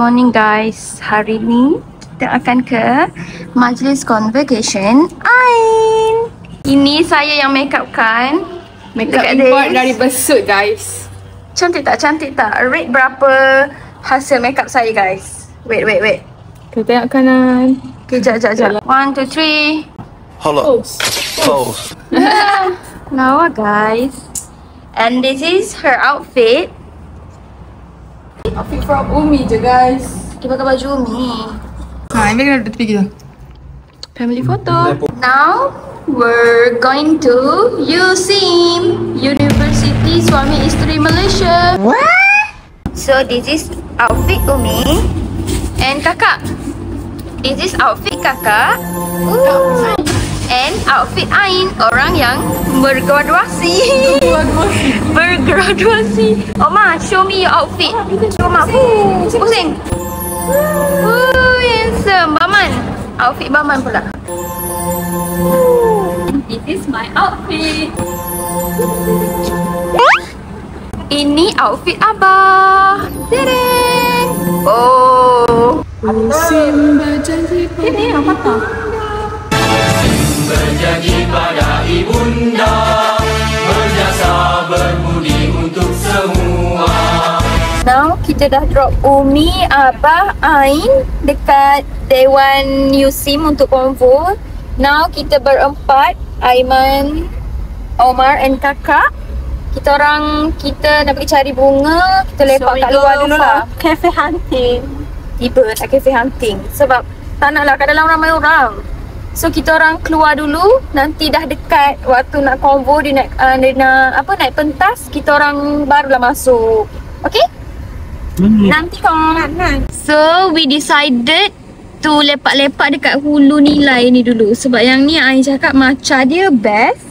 morning guys. Hari ni kita akan ke majlis convocation Ain. Ini saya yang make up kan. Make up import dari Besut guys. Cantik tak? Cantik tak? Rate berapa hasil make up saya guys? Wait. Kita tengok kanan. Okay, jap. 1, 2, 3. Hello. Pose. Lawa guys. And this is her outfit. Outfit from Umi je guys. Dia pakai baju Umi. Ini kena duduk tepi kita. Family photo. Now we're going to USIM, University Suami Isteri Malaysia. What? So this is outfit Umi and kakak. This is outfit kakak. And outfit Ain, orang yang bergraduasi. Bergraduasi. Oma, show me your outfit. Show Oma. Pusing. Handsome. Baman. Outfit Baman pula. This is my outfit. Ini outfit Abah. Tereng. Oh. Musim berjanji Ini apa tak? Berjanji pada ibunda, berjasa berbudi untuk semua. Now kita dah drop Umi, Abah, Ain dekat Dewan USIM untuk konvo. Now kita berempat, Aiman, Omar and kakak. Kita nak pergi cari bunga. Kita lepak kat luar dulu lah. Cafe hunting. Tiba tak cafe hunting. Sebab tak nak lah kat dalam ramai orang. So kita orang keluar dulu. Nanti dah dekat waktu nak konvo, dia naik pentas, kita orang barulah masuk. Okay? Nanti kawan. So we decided to lepak-lepak dekat Hulu Nilai ni dulu. Sebab yang ni Ain cakap matcha dia best.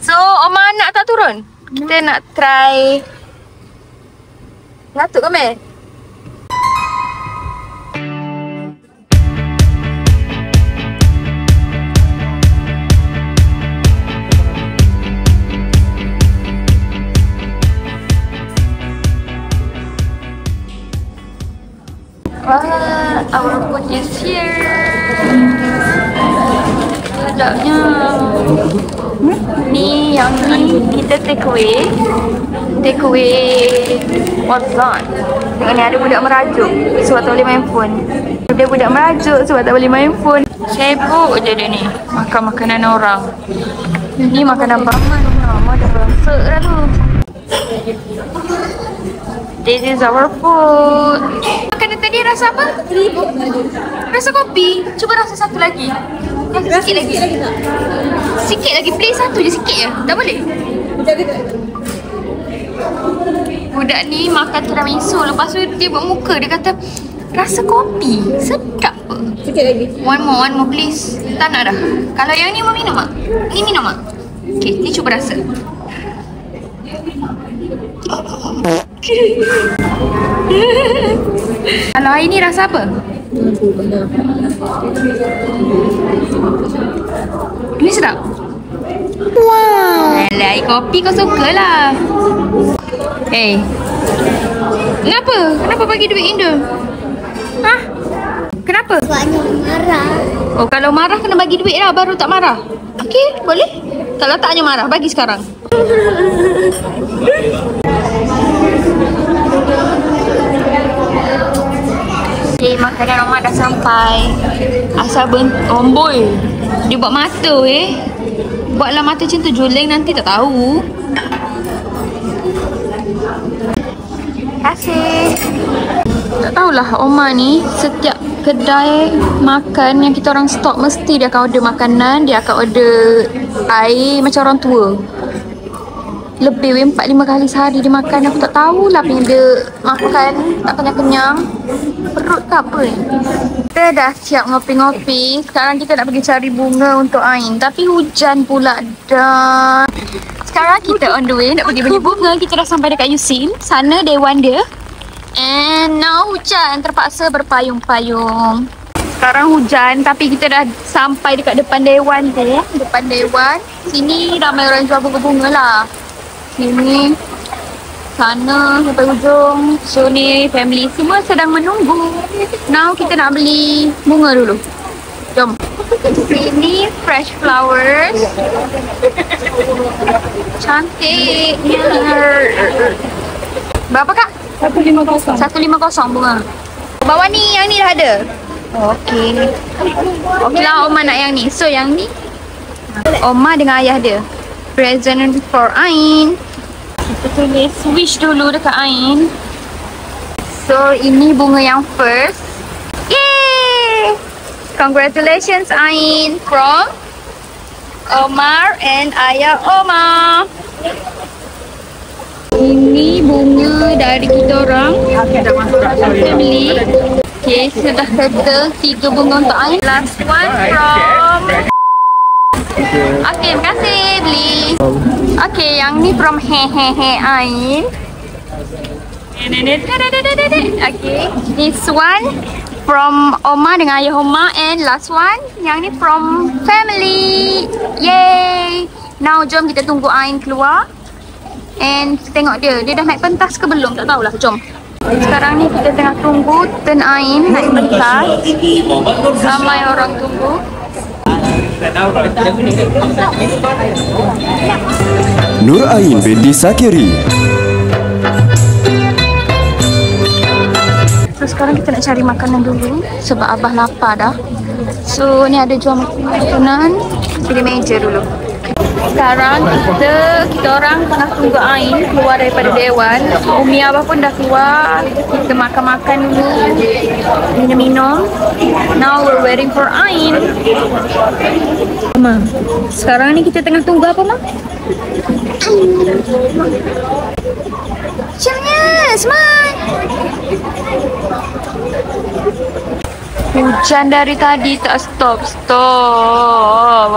So Omar nak tak turun? Kita nak try. Ngatuk ke Mel? Our food is here. Sedapnya. Ni yang ni kita take away. Take away what's on. Tengok ni ada budak merajuk sebab tak boleh main phone. Ada budak merajuk sebab tak boleh main phone. Sibuk je dia ni makan makanan orang. Ni makanan Baman. Mama dah rasa dah tu. This is our food. Makanan tadi rasa apa? Rasa kopi. Cuba rasa satu lagi. Sikit lagi. Sikit lagi. Please satu je sikit je. Tak boleh? Budak ni makan tiramisu. Lepas tu dia buat muka. Dia kata rasa kopi. Sedap apa? Sikit lagi. One more please. Tak nak dah. Kalau yang ni mau minum tak? Ni minum tak? Okay, ni cuba rasa. Kalau air ni rasa apa? Ini sedap? Wow. Alah, air kopi kau suka lah. Hey, kenapa? Kenapa bagi duit Indo? Hah? Kenapa? Sebabnya marah. Oh, kalau marah kena bagi duit lah baru tak marah. Okey, boleh? Kalau tak hanya marah, bagi sekarang. Okay, makanan Omar dah sampai. Asal omboi. Dia buat mata Buatlah mata macam tu, juling nanti tak tahu. Terima kasih. Tak tahulah Omar ni setiap kedai makan yang kita orang stok mesti dia akan order makanan, dia akan order air macam orang tua. Lebih 4-5 kali sehari dia makan. Aku tak tahulah apa yang dia makan. Tak kenyang-kenyang. Perut ke apa ni? Kita dah siap ngopi-ngopi. Sekarang kita nak pergi cari bunga untuk Ain. Tapi hujan pula dah. Sekarang kita on the way nak pergi beli bunga. Kita dah sampai dekat USIM. Sana dewan dia. And now hujan. Terpaksa berpayung-payung. Sekarang hujan tapi kita dah sampai dekat depan dewan tu. Depan dewan. Sini ramai orang jual bunga-bunga lah. Sini sana sampai ujung. So ni family semua sedang menunggu. Now kita nak beli bunga dulu. Jom. Sini fresh flowers. Cantiknya. Berapa kak? 150. 150 bunga. Bawah ni, yang ni dah ada. Okey. Okey lah, Oma nak yang ni. So yang ni Oma dengan ayah dia. Present for Ain. Kita tulis wish dulu dekat Ain. So ini bunga yang first. Yay! Congratulations Ain from Omar and ayah Oma. Ini bunga dari kita orang family. Okay, sudah settle 3 bunga untuk Ain. Last one from okay, terima kasih beli. Okay, yang ni from Hehehe Ain. Okay, this one from Oma dengan ayah Oma, and last one yang ni from family. Yay! Now jom kita tunggu Ain keluar. And tengok dia dah naik pentas ke belum, tak tahulah. Jom. Sekarang ni kita tengah tunggu turn Ain naik pentas. Ramai orang tunggu. Nur Ain binti Sakiri. So sekarang kita nak cari makanan dulu sebab Abah lapar dah. So ni ada jual makanan. Pilih meja dulu. Sekarang kita orang tengah tunggu Ain keluar daripada Dewan. Umi Abah pun dah keluar. Kita makan-makan dulu, minum-minum. Now we're waiting for Ain. Ma, sekarang ni kita tengah tunggu apa, Ma? Siapnya, smile. Hujan dari tadi tak stop. Wah.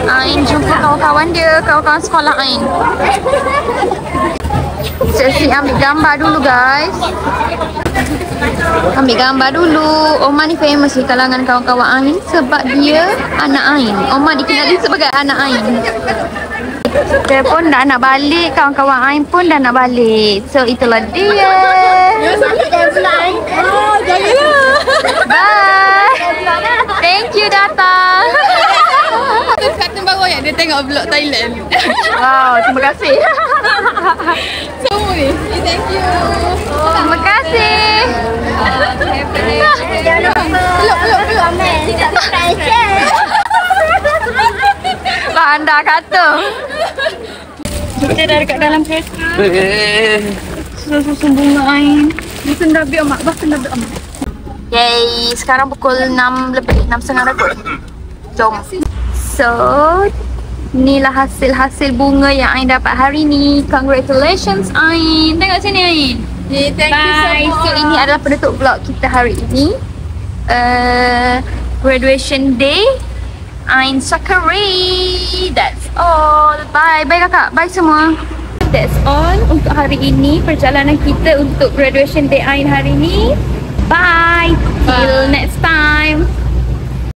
Ain jumpa kawan-kawan dia, kawan-kawan sekolah Ain. Sesi ambil gambar dulu guys. Ambil gambar dulu. Oma ni famous di kalangan kawan-kawan Ain sebab dia anak Ain. Oma dikenali sebagai anak Ain. Dia pun dah nak balik, kawan-kawan Ain pun dah nak balik. So itulah dia. Bye. Thank you datang. Subscribe baru yang dia tengok vlog Thailand. Wow, terima kasih. Semua ni. Thank you. Terima kasih. Peluk. Lah anda kata. Kita dah dekat dalam kereta. Susun bunga Ain. Dia senda biar mak. Bah senda biar mak. Yay, sekarang pukul 6 lebih, 6.30 lebih. Jom. So, inilah hasil-hasil bunga yang Ain dapat hari ni. Congratulations Ain. Tengok sini Ain. Yeah, thank you so much. So ini adalah penutup vlog kita hari ini. Graduation day Ain Sakari. That's all. Bye. Bye kakak. Bye semua. That's all untuk hari ini. Perjalanan kita untuk graduation day Ain hari ini. Bye. Till next time.